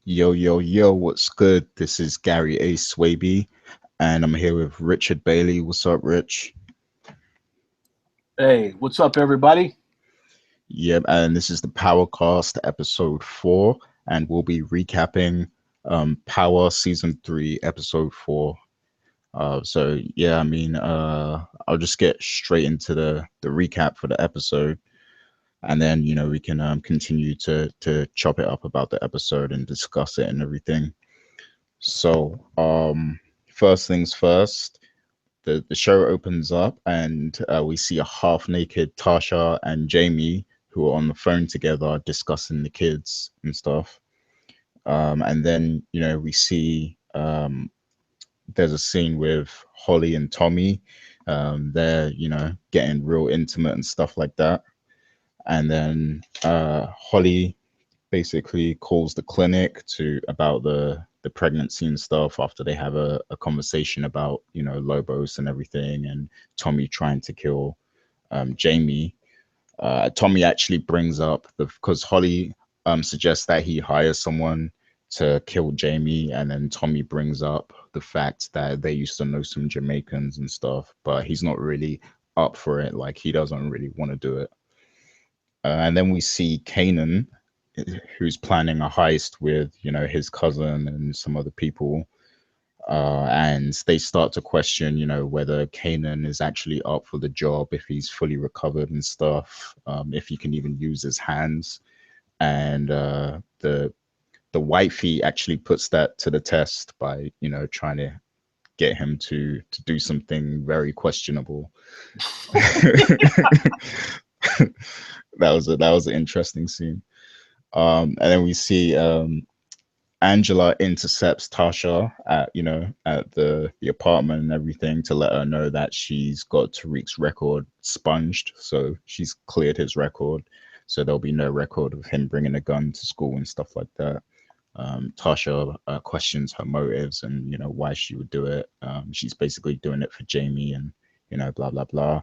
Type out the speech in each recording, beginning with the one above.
Yo, yo, yo, what's good? This is Gary A. Swaby, and I'm here with Richard Bailey. What's up, Rich? Hey, what's up, everybody? Yep, and this is the Powercast episode 4, and we'll be recapping Power Season 3, episode 4. I'll just get straight into the recap for the episode, and then, we can continue to chop it up about the episode and discuss it and everything. So, first things first, the show opens up and we see a half naked Tasha and Jamie who are on the phone together discussing the kids and stuff. And then, we see there's a scene with Holly and Tommy. They're, getting real intimate and stuff like that. And then Holly basically calls the clinic to about the pregnancy and stuff after they have a conversation about Lobos and everything and Tommy trying to kill Jamie. Tommy actually brings up the because Holly suggests that he hires someone to kill Jamie, and then Tommy brings up the fact that they used to know some Jamaicans and stuff, but he's not really up for it. Like he doesn't really want to do it. And then we see Kanan, who's planning a heist with his cousin and some other people, and they start to question whether Kanan is actually up for the job, if he's fully recovered and stuff, if he can even use his hands. And the wifey actually puts that to the test by trying to get him to do something very questionable. That was an interesting scene. And then we see Angela intercepts Tasha at at the apartment and everything to let her know that she's got Tariq's record sponged, so she's cleared his record, so there'll be no record of him bringing a gun to school and stuff like that. Tasha questions her motives and why she would do it. She's basically doing it for Jamie and blah blah blah.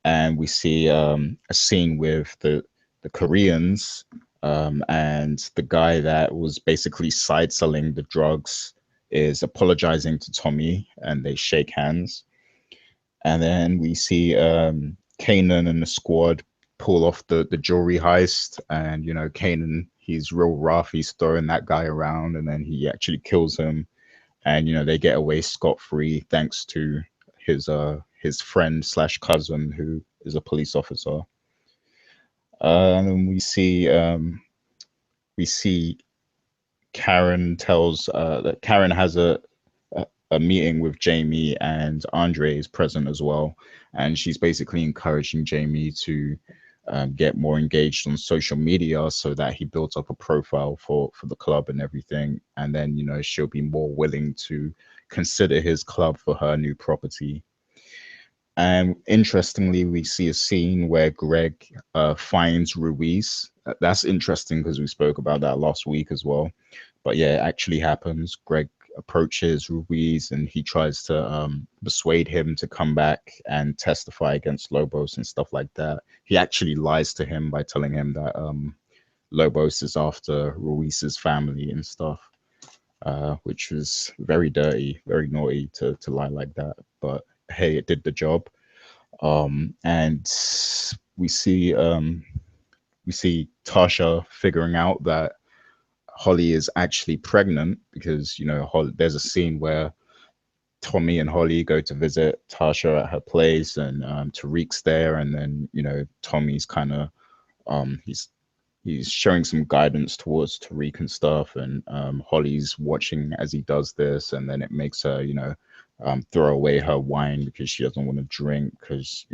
And we see a scene with the Koreans, and the guy that was basically side selling the drugs is apologizing to Tommy, and they shake hands. And then we see Kanan and the squad pull off the jewelry heist, and Kanan, he's real rough. He's throwing that guy around, and then he actually kills him, and they get away scot free thanks to his friend slash cousin who is a police officer. And then we see Karen tells that Karen has a meeting with Jamie, and Andre is present as well, and she's basically encouraging Jamie to get more engaged on social media so that he builds up a profile for the club and everything, and then she'll be more willing to consider his club for her new property. And interestingly, we see a scene where Greg finds Ruiz. That's interesting because we spoke about that last week as well. But yeah, it actually happens. Greg approaches Ruiz and he tries to persuade him to come back and testify against Lobos and stuff like that. He actually lies to him by telling him that Lobos is after Ruiz's family and stuff, which was very dirty, very naughty to lie like that. But hey, it did the job. And we see we see Tasha figuring out that Holly is actually pregnant because there's a scene where Tommy and Holly go to visit Tasha at her place, and Tariq's there, and then Tommy's kind of he's showing some guidance towards Tariq and stuff, and Holly's watching as he does this, and then it makes her, throw away her wine because she doesn't want to drink because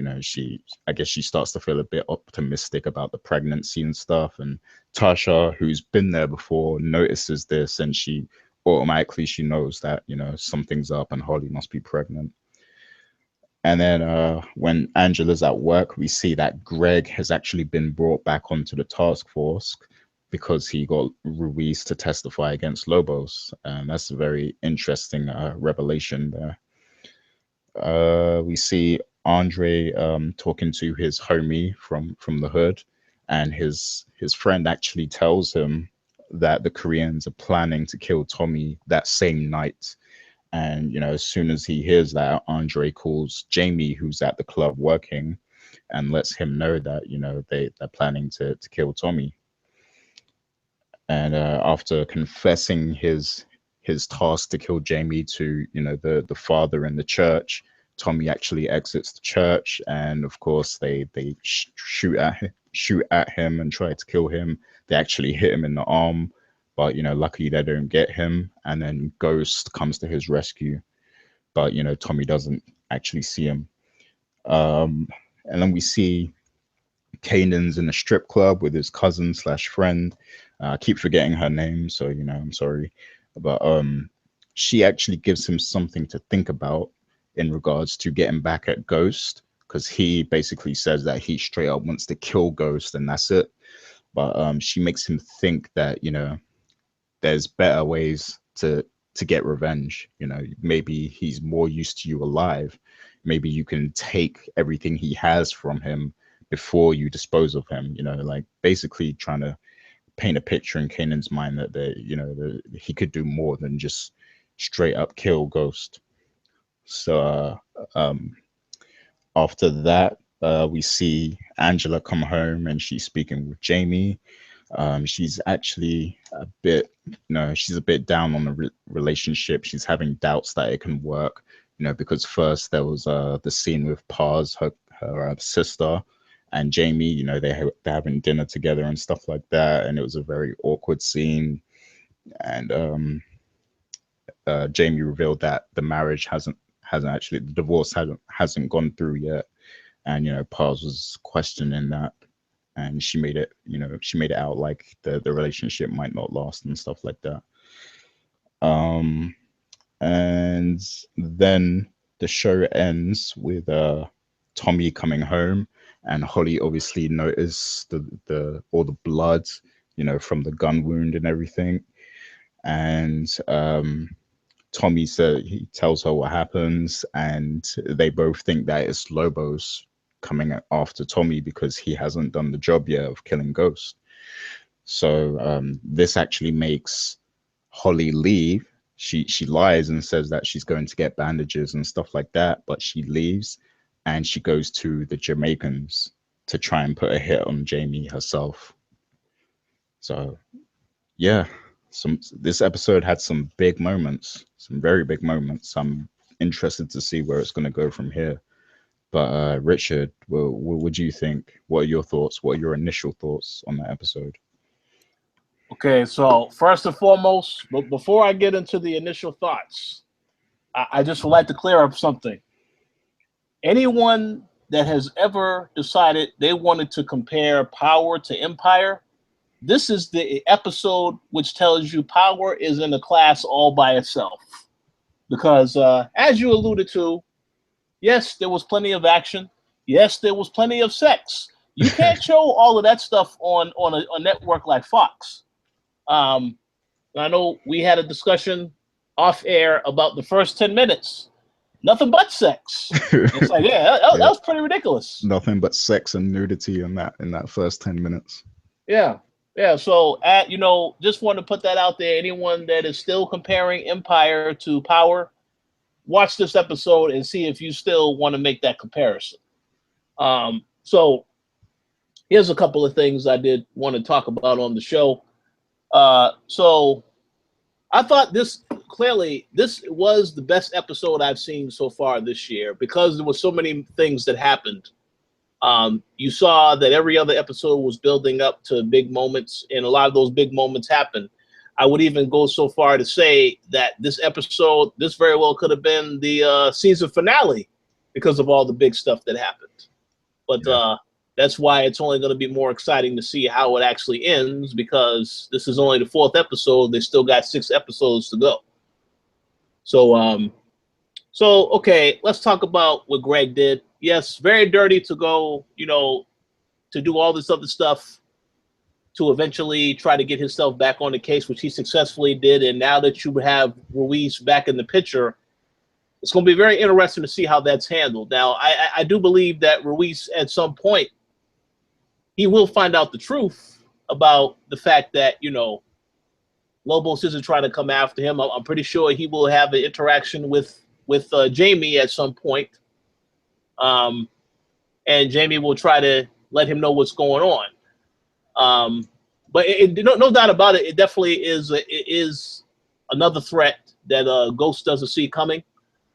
I guess she starts to feel a bit optimistic about the pregnancy and stuff, and Tasha, who's been there before, notices this, and she knows that something's up and Holly must be pregnant. And then when Angela's at work, we see that Greg has actually been brought back onto the task force because he got Ruiz to testify against Lobos. And that's a very interesting revelation there. We see Andre talking to his homie from the hood, and his friend actually tells him that the Koreans are planning to kill Tommy that same night. And, as soon as he hears that, Andre calls Jamie, who's at the club working, and lets him know that, they're planning to kill Tommy. And after confessing his task to kill Jamie to, the father in the church, Tommy actually exits the church, and of course they shoot at him and try to kill him. They actually hit him in the arm, but luckily they don't get him. And then Ghost comes to his rescue, but Tommy doesn't actually see him. And then we see Kanan's in a strip club with his cousin slash friend. I keep forgetting her name, so I'm sorry, but she actually gives him something to think about in regards to getting back at Ghost, because he basically says that he straight up wants to kill Ghost and that's it. But she makes him think that there's better ways to get revenge. Maybe he's more used to you alive. Maybe you can take everything he has from him before you dispose of him. Like basically trying to paint a picture in Kanan's mind that he could do more than just straight up kill Ghost. So after that, we see Angela come home and she's speaking with Jamie. She's actually a bit, she's a bit down on the relationship. She's having doubts that it can work, because first there was the scene with Paz, her sister, and Jamie. They're having dinner together and stuff like that, and it was a very awkward scene. And Jamie revealed that the marriage hasn't actually, the divorce hasn't gone through yet, and Paz was questioning that, and she made it out like the relationship might not last and stuff like that. And then the show ends with Tommy coming home, and Holly obviously noticed the all the blood, from the gun wound and everything. And Tommy he tells her what happens, and they both think that it's Lobos coming after Tommy because he hasn't done the job yet of killing Ghost. So this actually makes Holly leave. She lies and says that she's going to get bandages and stuff like that, but she leaves and she goes to the Jamaicans to try and put a hit on Jamie herself. So yeah, this episode had some big moments, some very big moments. I'm interested to see where it's going to go from here. But Richard, what do you think? What are your thoughts? What are your initial thoughts on that episode? Okay, so first and foremost, before I get into the initial thoughts, I just would like to clear up something. Anyone that has ever decided they wanted to compare Power to Empire, this is the episode which tells you Power is in a class all by itself. Because as you alluded to, yes, there was plenty of action. Yes, there was plenty of sex. You can't show all of that stuff on a network like Fox. I know we had a discussion off air about the first 10 minutes. Nothing but sex. It's like, yeah, that was pretty ridiculous. Nothing but sex and nudity in that first 10 minutes. Yeah. So, just want to put that out there. Anyone that is still comparing Empire to Power, watch this episode and see if you still want to make that comparison. So, here's a couple of things I did want to talk about on the show. So, I thought this was the best episode I've seen so far this year because there were so many things that happened. You saw that every other episode was building up to big moments, and a lot of those big moments happened. I would even go so far to say that this very well could have been the season finale because of all the big stuff that happened. But that's why it's only going to be more exciting to see how it actually ends, because this is only the 4th episode. They still got 6 episodes to go. So, okay, let's talk about what Greg did. Yes, very dirty to go, to do all this other stuff to eventually try to get himself back on the case, which he successfully did. And now that you have Ruiz back in the picture, it's going to be very interesting to see how that's handled. Now, I do believe that Ruiz, at some point, he will find out the truth about the fact that, Lobos isn't trying to come after him. I'm pretty sure he will have an interaction with Jamie at some point. And Jamie will try to let him know what's going on. But no doubt about it, it definitely is another threat that Ghost doesn't see coming.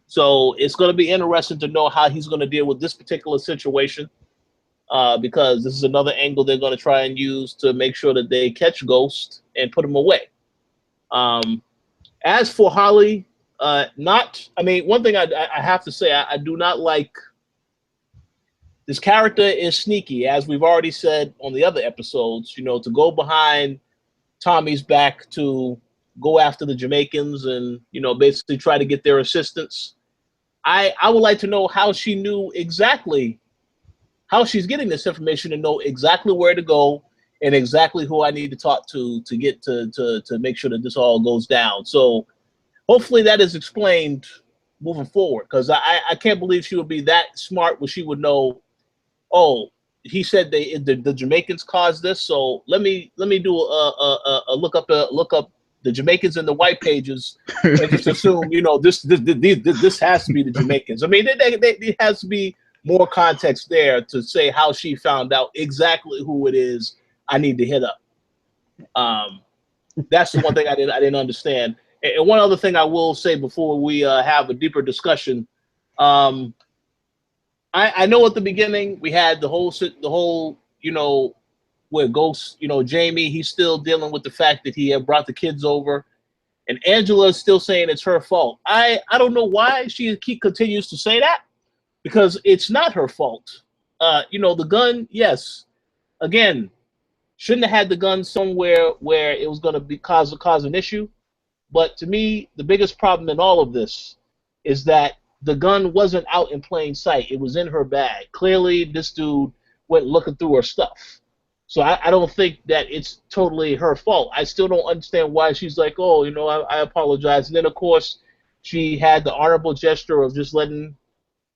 So it's going to be interesting to know how he's going to deal with this particular situation, because this is another angle they're going to try and use to make sure that they catch Ghost and put him away. As for Holly, one thing I have to say, I do not like. This character is sneaky, as we've already said on the other episodes, to go behind Tommy's back to go after the Jamaicans and, basically try to get their assistance. I would like to know how she knew exactly how she's getting this information and know exactly where to go and exactly who I need to talk to get to make sure that this all goes down. So hopefully that is explained moving forward, because I can't believe she would be that smart where she would know, oh, he said the Jamaicans caused this, so let me do a look up the Jamaicans in the white pages and just assume this has to be the Jamaicans. I mean, there has to be more context there to say how she found out exactly who it is I need to hit up. That's the one thing I didn't understand. And one other thing I will say before we have a deeper discussion. I know at the beginning we had the whole where Ghost, Jamie, he's still dealing with the fact that he had brought the kids over, and Angela is still saying it's her fault. I don't know why she continues to say that, because it's not her fault. The gun, yes, again, shouldn't have had the gun somewhere where it was going to cause an issue. But to me, the biggest problem in all of this is that the gun wasn't out in plain sight. It was in her bag. Clearly, this dude went looking through her stuff. So I don't think that it's totally her fault. I still don't understand why she's like, oh, I apologize. And then, of course, she had the honorable gesture of just letting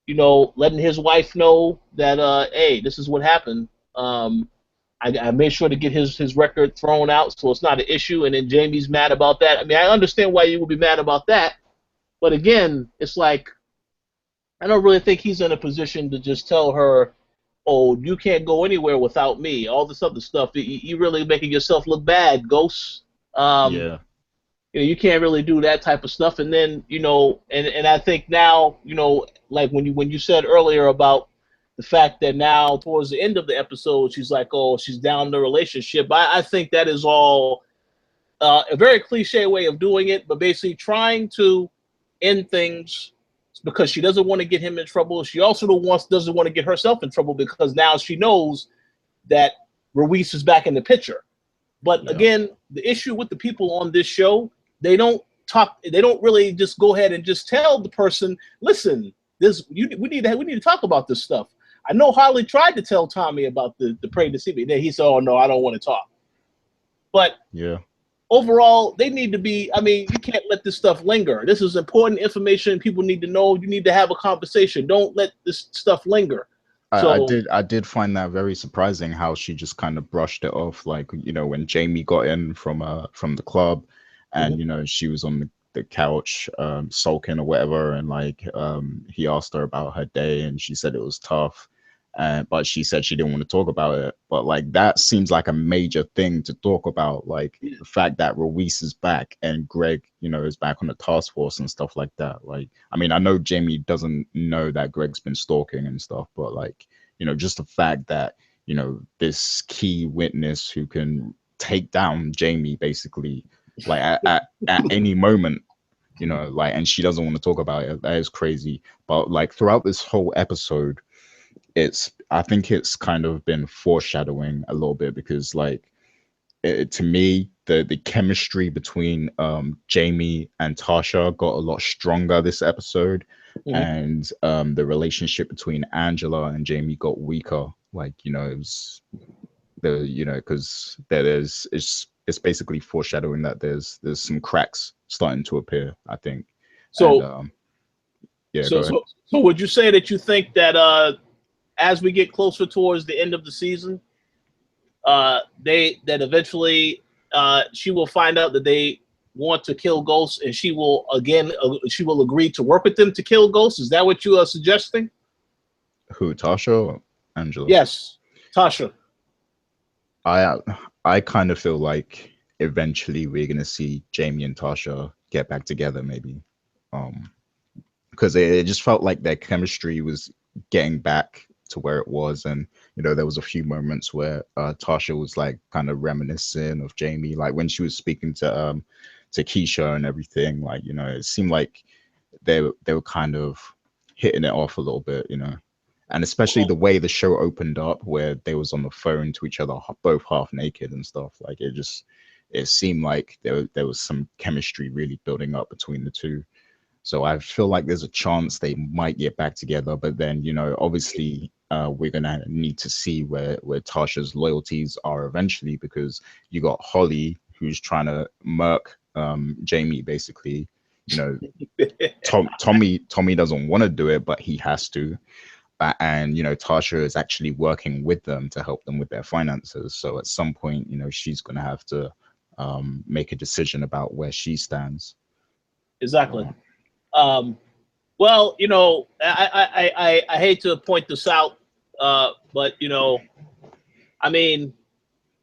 his wife know that, hey, this is what happened. I made sure to get his record thrown out, so it's not an issue. And then Jamie's mad about that. I mean, I understand why you would be mad about that. But again, it's like, I don't really think he's in a position to just tell her, oh, you can't go anywhere without me. All this other stuff. You really making yourself look bad, Ghost. Yeah. You can't really do that type of stuff. And then, and I think now, like when you said earlier about the fact that now towards the end of the episode, she's like, oh, she's down the relationship. I think that is all a very cliche way of doing it, but basically trying to end things because she doesn't want to get him in trouble. She also doesn't want to get herself in trouble because now she knows that Ruiz is back in the picture. But again, the issue with the people on this show, they don't really just go ahead and just tell the person, listen, we need to talk about this stuff. I know Harley tried to tell Tommy about the pregnancy, but then he said, oh no, I don't want to talk. But overall, they need to be, you can't let this stuff linger. This is important information people need to know. You need to have a conversation. Don't let this stuff linger. I did find that very surprising how she just kind of brushed it off. Like, when Jamie got in from the club and, she was on the couch sulking or whatever. And like, he asked her about her day and she said it was tough. But she said she didn't want to talk about it. But like that seems like a major thing to talk about, like the fact that Ruiz is back and Greg, is back on the task force and stuff like that. Like, I know Jamie doesn't know that Greg's been stalking and stuff, but like, just the fact that, this key witness who can take down Jamie basically, like at any moment, and she doesn't want to talk about it. That is crazy. But like throughout this whole episode, I think it's kind of been foreshadowing a little bit because like to me the chemistry between Jamie and Tasha got a lot stronger this episode, and the relationship between Angela and Jamie got weaker. Like it was because it's basically foreshadowing that there's some cracks starting to appear, I think. So so would you say that you think that as we get closer towards the end of the season, that eventually she will find out that want to kill Ghost, and she will agree to work with them to kill Ghost. Is that what you are suggesting? Who, Tasha or Angela? Yes, Tasha. I kind of feel like eventually we're gonna see Jamie and Tasha get back together, maybe, because it just felt like their chemistry was getting back to where it was, and there was a few moments where Tasha was like kind of reminiscent of Jamie, like when she was speaking to Keisha and everything. Like it seemed like they were kind of hitting it off a little bit, and especially the way the show opened up, where they was on the phone to each other, both half naked and stuff. Like it seemed like there was some chemistry really building up between the two. So I feel like there's a chance they might get back together, but then obviously we're gonna need to see where Tasha's loyalties are eventually, because you got Holly who's trying to murk Jamie basically. Tommy doesn't want to do it, but he has to. And Tasha is actually working with them to help them with their finances. So at some point, she's gonna have to make a decision about where she stands. Exactly. Well, I hate to point this out, but I mean,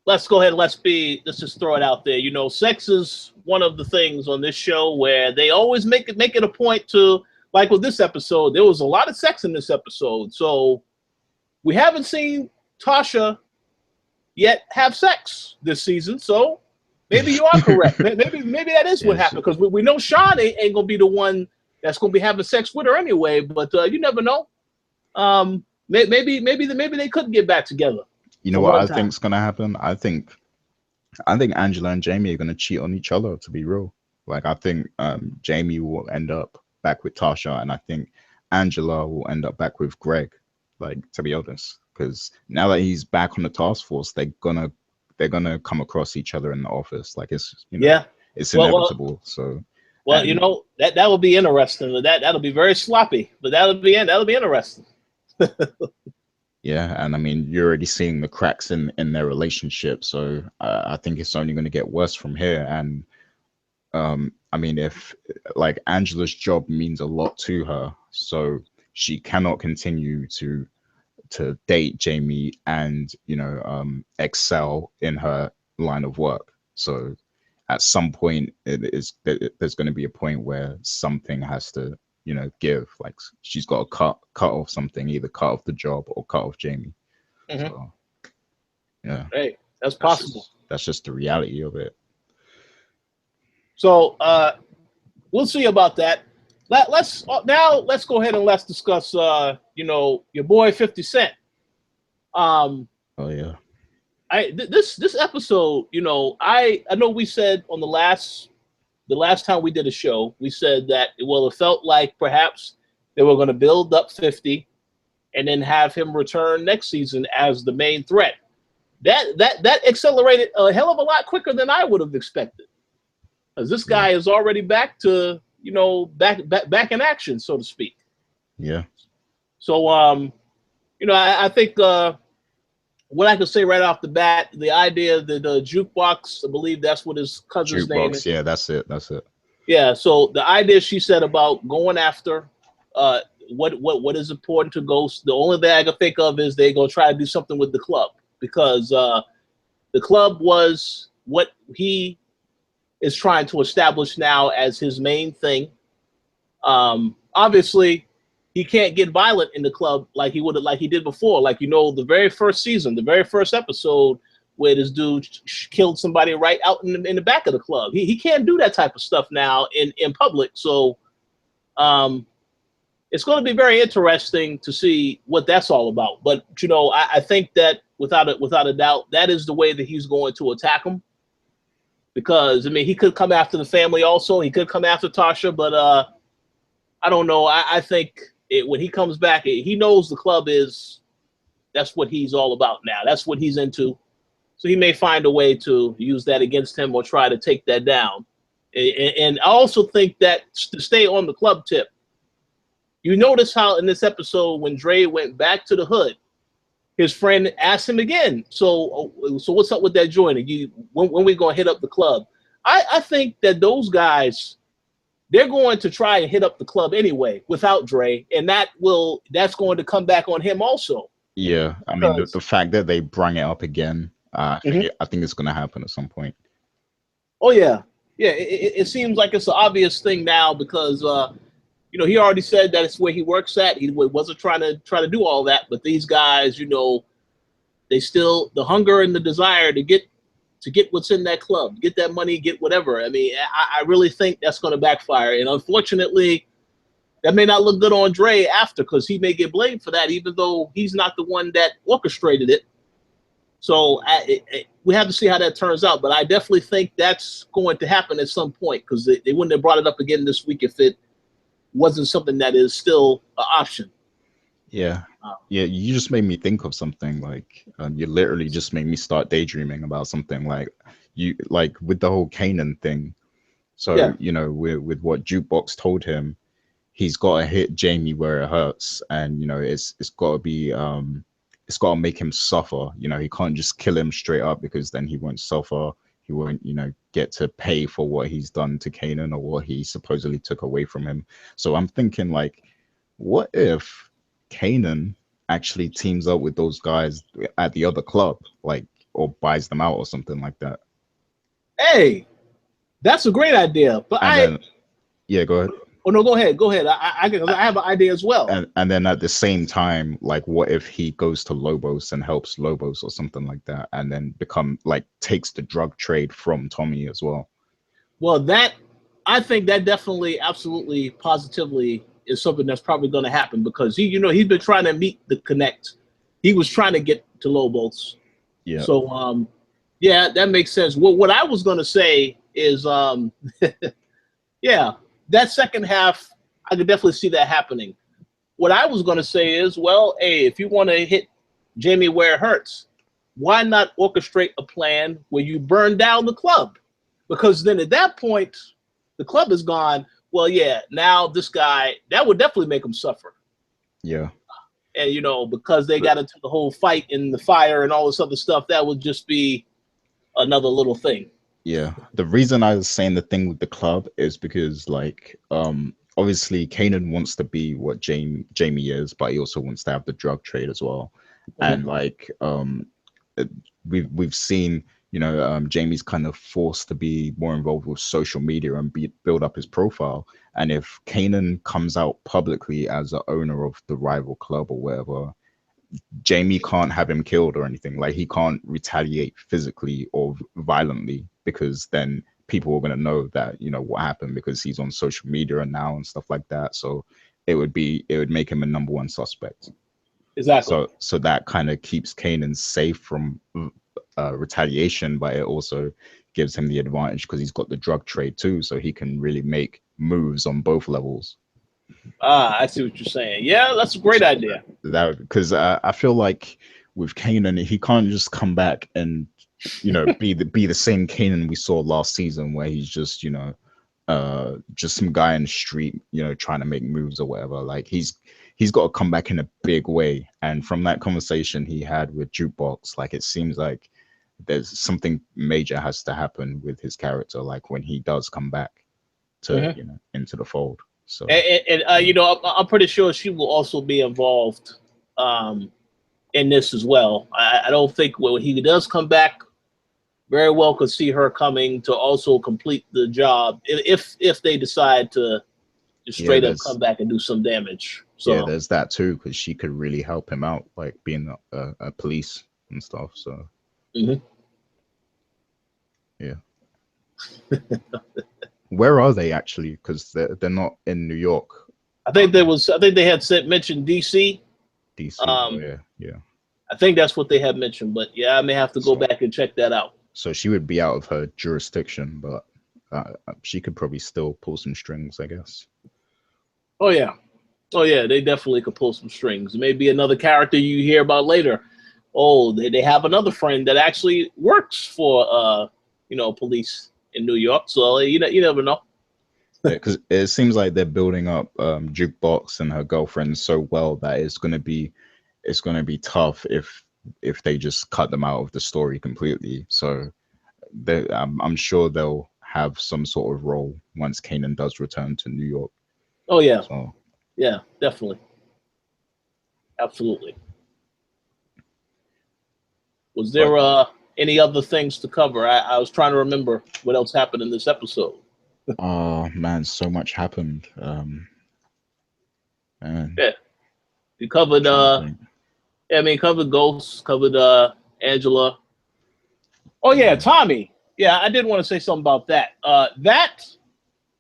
let's go ahead. Let's just throw it out there. Sex is one of the things on this show where they always make it a point to, like with this episode, there was a lot of sex in this episode. So we haven't seen Tasha yet have sex this season. So maybe you are correct. maybe that is what happened, because we know Sean ain't gonna be the one that's gonna be having sex with her anyway. But you never know. Maybe they couldn't get back together. You know what I think's gonna happen? I think Angela and Jamie are gonna cheat on each other, to be real. Like I think Jamie will end up back with Tasha, and I think Angela will end up back with Greg. Like, to be honest, because now that he's back on the task force, they're gonna come across each other in the office. Like it's it's inevitable. That will be interesting. That'll be very sloppy, but that'll be interesting. Yeah, and I mean, you're already seeing the cracks in their relationship, so I think it's only going to get worse from here. And I mean, if like Angela's job means a lot to her, so she cannot continue to date Jamie and excel in her line of work. So at some point, there's going to be a point where something has to give. Like she's got to cut off something, either cut off the job or cut off Jamie. Mm-hmm. So yeah, hey, that's possible. That's just the reality of it. So we'll see about that. Let's go ahead and let's discuss your boy 50 Cent. Oh yeah. This episode, I know we said on the last time we did a show, we said that it felt like perhaps they were going to build up 50 and then have him return next season as the main threat. That accelerated a hell of a lot quicker than I would have expected, because this guy is already back to back in action, so to speak. Yeah. So I think what I could say right off the bat, the idea that the jukebox, I believe that's what his cousin's name is. Yeah, that's it. Yeah, so the idea she said about going after what is important to Ghost, the only thing I can think of is they're going to try to do something with the club, because the club was what he is trying to establish now as his main thing. Obviously, he can't get violent in the club like he did before. Like, the very first season, the very first episode where this dude killed somebody right out in the back of the club. He can't do that type of stuff now in public. So it's going to be very interesting to see what that's all about. But, I think that without a doubt, that is the way that he's going to attack him. Because, I mean, he could come after the family also. He could come after Tasha, but I don't know. I think when he comes back, he knows the club that's what he's all about now. That's what he's into. So he may find a way to use that against him or try to take that down. And I also think that, to stay on the club tip, you notice how in this episode when Dre went back to the hood, his friend asked him again, so what's up with that joint? When we gonna hit up the club? I think that those guys, they're going to try and hit up the club anyway without Dre, and that's going to come back on him also. Yeah, I mean the fact that they bring it up again, I think it's gonna happen at some point. Oh yeah, yeah. It seems like it's an obvious thing now because he already said that it's where he works at. He wasn't trying to do all that, but these guys, they still the hunger and the desire to get what's in that club, get that money, get whatever. I mean, I really think that's going to backfire, and unfortunately, that may not look good on Dre after because he may get blamed for that, even though he's not the one that orchestrated it. So we have to see how that turns out. But I definitely think that's going to happen at some point because they wouldn't have brought it up again this week if it wasn't something that is still an option. Yeah. Yeah, you just made me think of something like you literally just made me start daydreaming about something like with the whole Kanan thing. So, Yeah. with what Jukebox told him, he's got to hit Jamie where it hurts, and it's got to be it's got to make him suffer. He can't just kill him straight up because then he won't suffer. He won't get to pay for what he's done to Kanan or what he supposedly took away from him. So I'm thinking, like, what if Kanan actually teams up with those guys at the other club, like, or buys them out or something like that? Hey, that's a great idea. But yeah, go ahead. Oh no, go ahead. Go ahead. I have an idea as well. And then at the same time, like, what if he goes to Lobos and helps Lobos or something like that, and then takes the drug trade from Tommy as well? Well, I think that definitely, absolutely, positively is something that's probably going to happen because he's been trying to meet the connect. He was trying to get to Lobos. Yeah. So yeah, that makes sense. Well, what I was going to say is yeah. That second half, I could definitely see that happening. What I was going to say is, well, hey, if you want to hit Jamie where it hurts, why not orchestrate a plan where you burn down the club? Because then at that point, the club is gone. Well, yeah, now this guy, that would definitely make him suffer. Yeah. And, because they got into the whole fight and the fire and all this other stuff, that would just be another little thing. Yeah, the reason I was saying the thing with the club is because, like, obviously Kanan wants to be what Jamie is, but he also wants to have the drug trade as well. And like, we've seen, Jamie's kind of forced to be more involved with social media and build up his profile. And if Kanan comes out publicly as the owner of the rival club or whatever, Jamie can't have him killed or anything. Like, he can't retaliate physically or violently because then people are going to know that, what happened because he's on social media now and stuff like that. So it would make him a number one suspect. Exactly. So that kind of keeps Kanan safe from retaliation, but it also gives him the advantage because he's got the drug trade too. So he can really make moves on both levels. I see what you're saying. Yeah, that's a great idea. That because I feel like with Kanan, he can't just come back and be the same Kanan we saw last season, where he's just just some guy in the street, trying to make moves or whatever. Like, he's got to come back in a big way. And from that conversation he had with Jukebox, like, it seems like there's something major has to happen with his character, like when he does come back to into the fold. So and I'm pretty sure she will also be involved in this as well. I don't think when he does come back, very well could see her coming to also complete the job if they decide to straight up come back and do some damage. So yeah, there's that too, because she could really help him out, like being a police and stuff. So yeah. Where are they actually? Because they're not in New York. I think they had mentioned DC. DC. Yeah. I think that's what they had mentioned, but yeah, I may have to go back and check that out. So she would be out of her jurisdiction, but she could probably still pull some strings, I guess. Oh yeah, they definitely could pull some strings. Maybe another character you hear about later. Oh, they have another friend that actually works for police in New York. So you never know. Because it seems like they're building up Jukebox and her girlfriend so well that it's gonna be tough if they just cut them out of the story completely. So I'm sure they'll have some sort of role once Kanan does return to New York. Oh yeah, So yeah, definitely, absolutely. Was there but any other things to cover? I was trying to remember what else happened in this episode. man, so much happened. Man, Yeah, we covered trying to think. yeah, I mean covered Ghosts, covered Angela. Oh yeah, Yeah. Tommy. Yeah, I did want to say something about that. That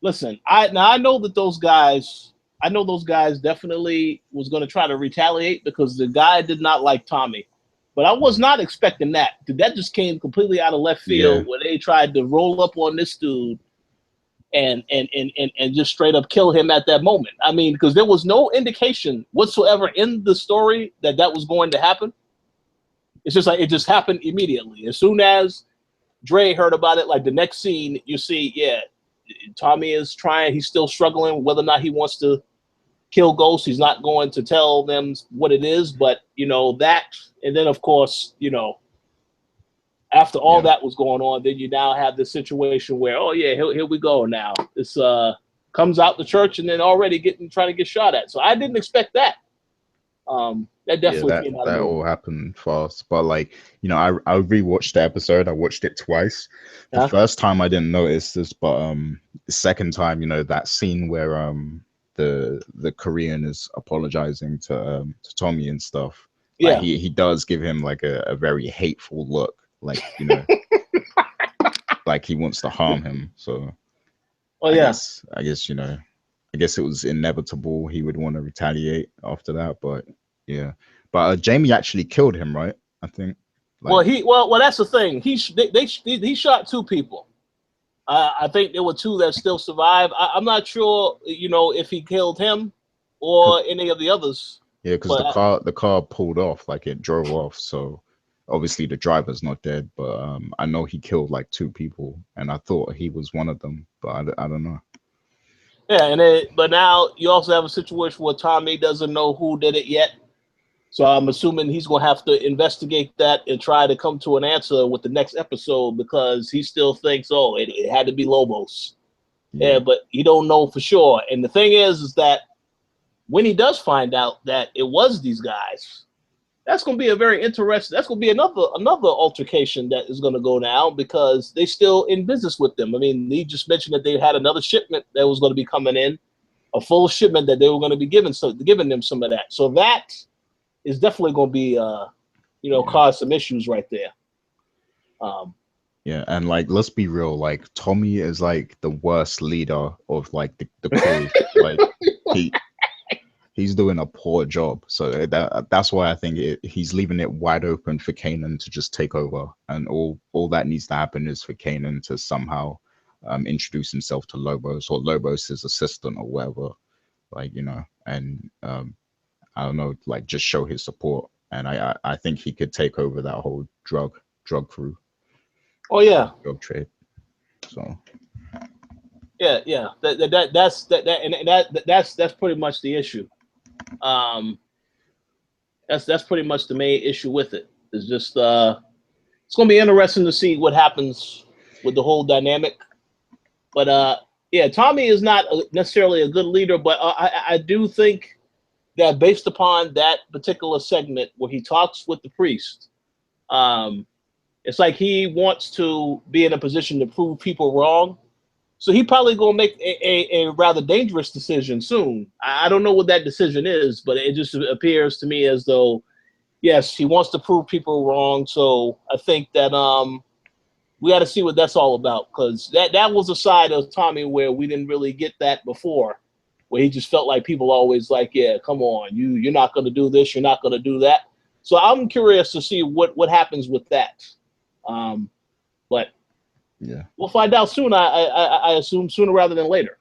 listen, I know that those guys, I know those guys definitely was going to try to retaliate because the guy did not like Tommy. But I was not expecting that. That just came completely out of left Yeah. field where they tried to roll up on this dude and just straight up kill him at that moment. I mean, because there was no indication whatsoever in the story that that was going to happen. It's just like it just happened immediately. As soon as Dre heard about it, like the next scene, you see, yeah, Tommy is trying. He's still struggling whether or not he wants to kill Ghost. He's not going to tell them what it is, but you know that. And then, of course, you know, after all Yeah. that was going on, then you now have this situation where, oh yeah, here we go now. This comes out the church and then already trying to get shot at. So I didn't expect that. That Yeah, definitely came out of that nowhere. all happened fast. But like, I rewatched the episode. I watched it twice. The Huh? first time I didn't notice this, but the second time, that scene where the Korean is apologizing to Tommy and stuff. Like Yeah. he does give him like a very hateful look, like like he wants to harm him. So Oh I yeah. guess I guess I guess it was inevitable he would want to retaliate after that. But yeah, but Jamie actually killed him, right? I think. Well, Like, that's the thing. He shot two people. I think there were two that still survived. I'm not sure, you know, if he killed him cause, or any of the others. yeah, because But the car pulled off, like it drove off. So obviously the driver's not dead, but I know he killed like two people, and I thought he was one of them, but I don't know. yeah, but now you also have a situation where Tommy doesn't know who did it yet. So I'm assuming he's going to have to investigate that and try to come to an answer with the next episode because he still thinks, oh, it had to be Lobos. Yeah, Yeah, but he don't know for sure. And the thing is that when he does find out that it was these guys, that's going to be a very interesting. That's going to be another altercation that is going to go down because they still in business with them. I mean, he just mentioned that they had another shipment that was going to be coming in, a full shipment that they were going to be giving them some of that. So that is definitely going to be yeah. cause some issues right there. Um, Yeah, and like let's be real, like Tommy is like the worst leader of like the crew. Like he he's doing a poor job. So that's why I think he's leaving it wide open for Kanan to just take over, and all that needs to happen is for Kanan to somehow introduce himself to Lobos or Lobos' his assistant or whatever, like and I don't know, like just show his support. And I think he could take over that whole drug crew, oh yeah, drug trade. So yeah. That's pretty much the issue. Um, that's pretty much the main issue with it. It's just it's going to be interesting to see what happens with the whole dynamic. But yeah, Tommy is not necessarily a good leader, but I do think that based upon that particular segment where he talks with the priest, um, it's like he wants to be in a position to prove people wrong. So he probably gonna make a rather dangerous decision soon. I don't know what that decision is, but it just appears to me as though yes, he wants to prove people wrong. So I think that we got to see what that's all about because that was a side of Tommy where we didn't really get that before, where he just felt like people always like, yeah, come on, you're not going to do this, you're not going to do that. So I'm curious to see what happens with that. But yeah. we'll find out soon. I assume sooner rather than later.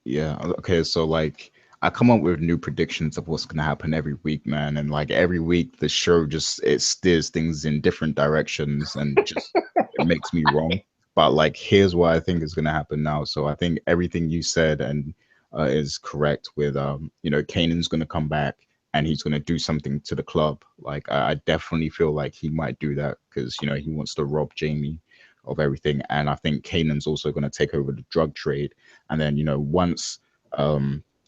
Yeah. Okay. So like I come up with new predictions of what's gonna happen every week, man. And like every week the show just it steers things in different directions and just it makes me wrong. But like here's what I think is gonna happen now. So I think everything you said and is correct with Kanan's gonna come back and he's gonna do something to the club. Like I definitely feel like he might do that because he wants to rob Jamie of everything. And I think Kanan's also going to take over the drug trade. And then, you know, once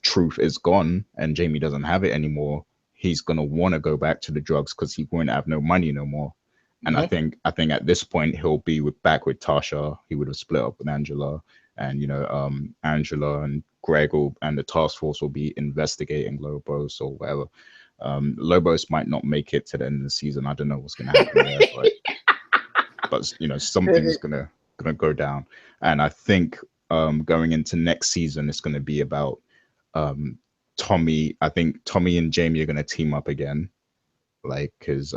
Truth is gone and Jamie doesn't have it anymore, he's going to want to go back to the drugs because he won't have no money no more. And I think at this point he'll be back with Tasha. He would have split up with Angela, and you know, Angela and Greg and the task force will be investigating Lobos or whatever. Lobos might not make it to the end of the season. I don't know what's going to happen there, but you know, something's gonna go down. And I think going into next season, it's going to be about Tommy. I think Tommy and Jamie are going to team up again, like because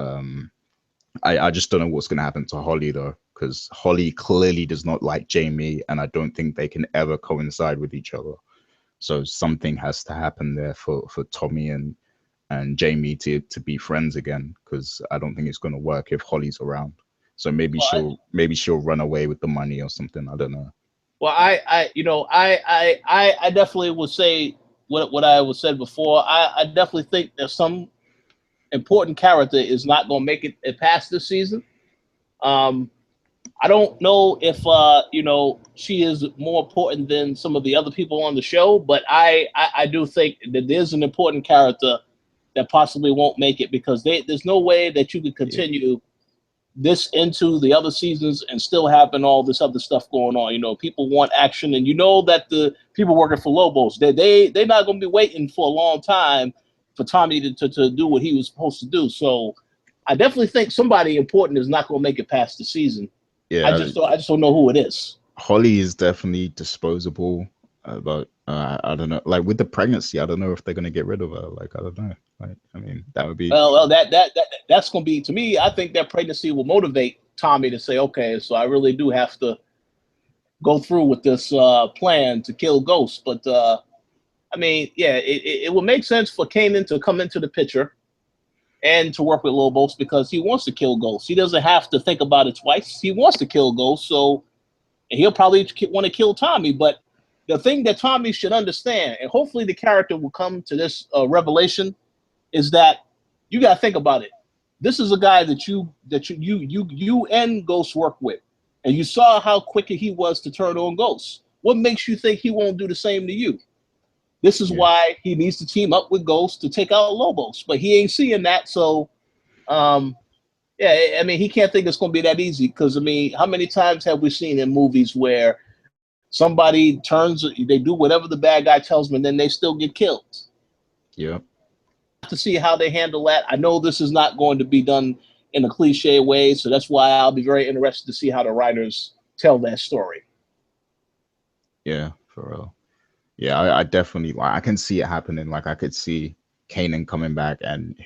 I just don't know what's going to happen to Holly though, because Holly clearly does not like Jamie, and I don't think they can ever coincide with each other. So something has to happen there for Tommy and Jamie to be friends again, because I don't think it's going to work if Holly's around. So maybe she'll run away with the money or something. I don't know. Well, I definitely would say what I was said before. I definitely think there's some important character is not going to make it past this season. I don't know if you know, she is more important than some of the other people on the show, but I do think that there's an important character that possibly won't make it, because there's no way that you could continue this into the other seasons and still having all this other stuff going on. You know, people want action, and you know that the people working for Lobos, they're not going to be waiting for a long time for Tommy to do what he was supposed to do. So I definitely think somebody important is not going to make it past the season. Yeah, I just don't know who it is. Holly is definitely disposable, but I don't know. Like with the pregnancy, I don't know if they're gonna get rid of her. Like I don't know. Like I mean, that would be well that's going to be, to me, I think that pregnancy will motivate Tommy to say, okay, so I really do have to go through with this plan to kill Ghost. But I mean, yeah, it would make sense for Kanan to come into the picture and to work with Lobos, because he wants to kill Ghost. He doesn't have to think about it twice. He wants to kill Ghost, so he'll probably want to kill Tommy. But the thing that Tommy should understand, and hopefully the character will come to this revelation, is that you got to think about it. This is a guy that you and Ghost work with, and you saw how quick he was to turn on Ghost. What makes you think he won't do the same to you? This is why he needs to team up with Ghost to take out Lobos, but he ain't seeing that. So, yeah, I mean, he can't think it's going to be that easy, because, I mean, how many times have we seen in movies where somebody they do whatever the bad guy tells them, and then they still get killed? Yeah. To see how they handle that. I know this is not going to be done in a cliche way, so that's why I'll be very interested to see how the writers tell that story. Yeah, for real. Yeah, I definitely, like, I can see it happening. Like I could see Kanan coming back, and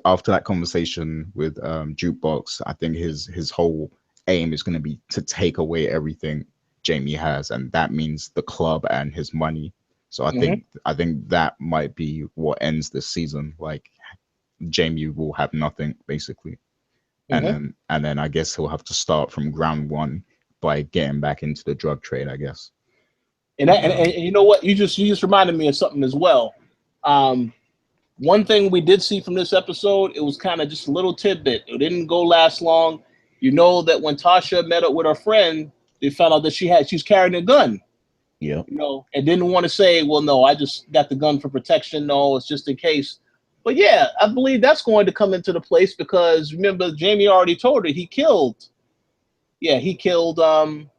after that conversation with Jukebox, I think his whole aim is going to be to take away everything Jamie has, and that means the club and his money. So I think that might be what ends this season. Like Jamie will have nothing basically, and then I guess he'll have to start from ground one by getting back into the drug trade, I guess. And you know what? You just reminded me of something as well. One thing we did see from this episode, it was kind of just a little tidbit. It didn't go last long. You know that when Tasha met up with her friend, they found out that she's carrying a gun. Yeah. You know, and didn't want to say, well, no, I just got the gun for protection. No, it's just in case. But yeah, I believe that's going to come into the place, because remember, Jamie already told her he killed Kanan.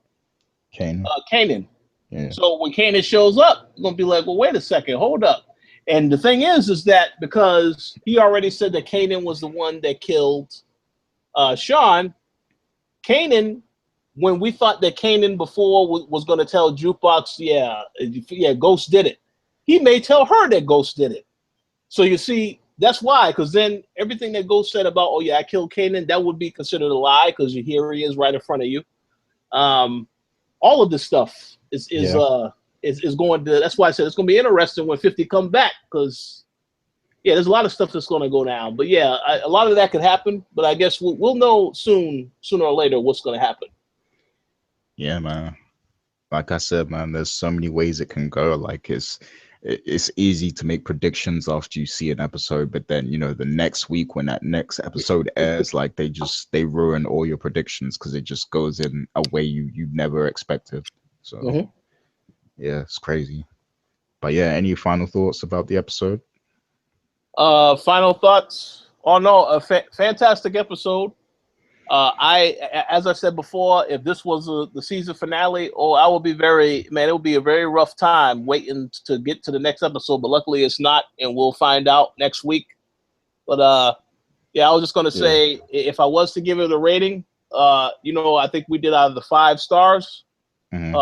Kanan. Yeah. So when Kanan shows up, you're gonna be like, well, wait a second, hold up. And the thing is that because he already said that Kanan was the one that killed Sean, Kanan, when we thought that Kanan before was going to tell Jukebox, yeah, Ghost did it, he may tell her that Ghost did it. So you see, that's why, because then everything that Ghost said about, oh yeah, I killed Kanan, that would be considered a lie, because here he is right in front of you. All of this stuff is going to. That's why I said it's going to be interesting when 50 come back, because there's a lot of stuff that's going to go down. But yeah, a lot of that could happen. But I guess we'll know sooner or later what's going to happen. Yeah, man. Like I said, man, there's so many ways it can go. Like it's easy to make predictions after you see an episode, but then the next week when that next episode airs, like they ruin all your predictions because it just goes in a way you never expected. So Hmm. yeah, it's crazy. But yeah, any final thoughts about the episode? Final thoughts. Oh no, a fantastic episode. As I said before, if this was the season finale, I would be it would be a very rough time waiting to get to the next episode. But luckily, it's not, and we'll find out next week. But yeah, I was just gonna Yeah. say, if I was to give it a rating, I think we did out of the 5 stars. Hmm.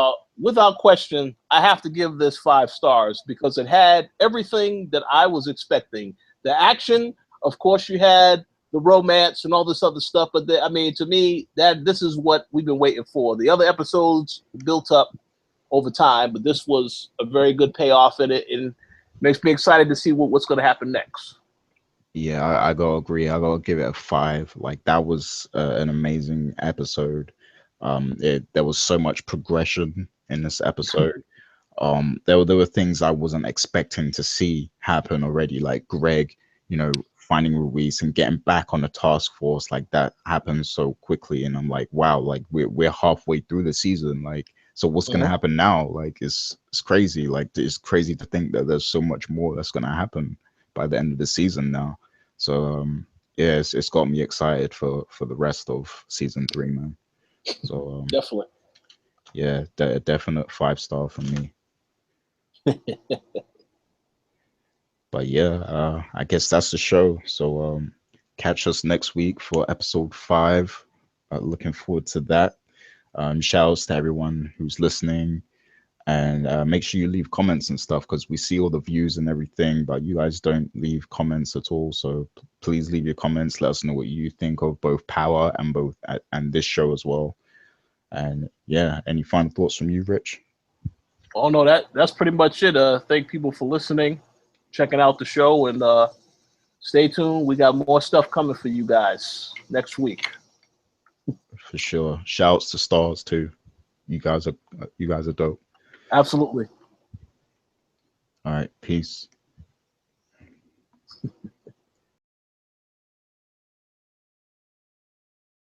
Without question, I have to give this 5 stars because it had everything that I was expecting. The action, of course, you had the romance and all this other stuff, but I mean, to me, that this is what we've been waiting for. The other episodes built up over time, but this was a very good payoff in it, and makes me excited to see what's going to happen next. Yeah, I gotta agree. I gotta give it a 5. Like that was an amazing episode. There was so much progression in this episode. There were things I wasn't expecting to see happen already, like Greg, finding Ruiz and getting back on the task force. Like that happened so quickly, and I'm like, wow, like we're halfway through the season. Like, so what's gonna Mhm. happen now? Like, it's crazy. Like, it's crazy to think that there's so much more that's gonna happen by the end of the season now. So yeah, it's got me excited for the rest of season 3, man. So Definitely. yeah, definite 5 star for me. But yeah, I guess that's the show. So catch us next week for episode 5. Looking forward to that. Shouts to everyone who's listening, and make sure you leave comments and stuff because we see all the views and everything, but you guys don't leave comments at all. So please leave your comments. Let us know what you think of both Power and and this show as well. And yeah, any final thoughts from you, Rich? Oh no, that's pretty much it. Thank people for listening, checking out the show, and stay tuned. We got more stuff coming for you guys next week. For sure. Shouts to Stars too. You guys are dope. Absolutely. All right, peace.